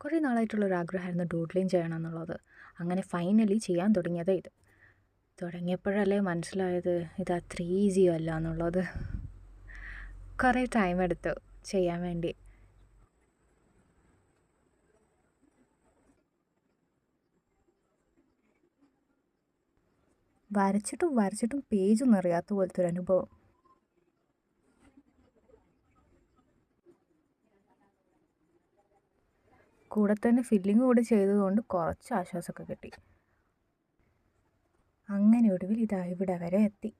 കുറേ നാളായിട്ടുള്ളൊരു ആഗ്രഹമായിരുന്നു ഡൂഡ്ലിങ് ചെയ്യണം എന്നുള്ളത്. അങ്ങനെ ഫൈനലി ചെയ്യാൻ തുടങ്ങിയത് ഇത്. തുടങ്ങിയപ്പോഴല്ലേ മനസ്സിലായത് ഇത് അത്ര ഈസി അല്ല എന്നുള്ളത്. കുറേ ടൈം എടുത്തു ചെയ്യാൻ വേണ്ടി. വരച്ചിട്ടും പേജൊന്നും അറിയാത്ത പോലത്തെ ഒരു അനുഭവം. കൂടെ തന്നെ ഫില്ലിങ് കൂടി ചെയ്തതുകൊണ്ട് കുറച്ച് ആശ്വാസമൊക്കെ കിട്ടി. അങ്ങനെ ഒടുവിൽ ഇതാ ഇവിടെ വരെ എത്തി.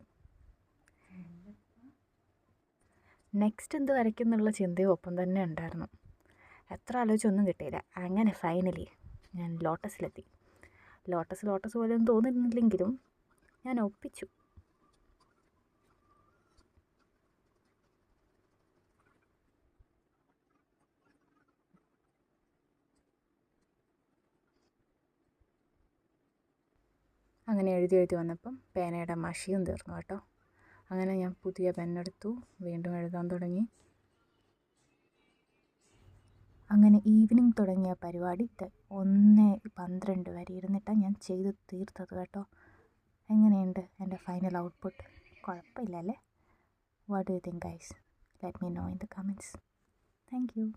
നെക്സ്റ്റ് എന്ത് വരയ്ക്കും എന്നുള്ള ചിന്തയും ഒപ്പം തന്നെ ഉണ്ടായിരുന്നു. എത്ര ആലോചിച്ചൊന്നും കിട്ടിയില്ല. അങ്ങനെ ഫൈനലി ഞാൻ ലോട്ടസിലെത്തി. ലോട്ടസ് പോലെയൊന്നും തോന്നുന്നില്ലെങ്കിലും ഞാൻ ഒപ്പിച്ചു. അങ്ങനെ എഴുതി വന്നപ്പം പേനയുടെ മഷിയും തീർന്നു കേട്ടോ. അങ്ങനെ ഞാൻ പുതിയ പെന്നെടുത്തു, വീണ്ടും എഴുതാൻ തുടങ്ങി. അങ്ങനെ ഈവനിങ് തുടങ്ങിയ പരിപാടി 1:12 വരെ ഇരുന്നിട്ടാണ് ഞാൻ ചെയ്ത് തീർത്തത് കേട്ടോ. എങ്ങനെയുണ്ട് എൻ്റെ ഫൈനൽ ഔട്ട്പുട്ട്? കുഴപ്പമില്ല അല്ലേ? What do you think guys? Let me know in the comments. Thank U.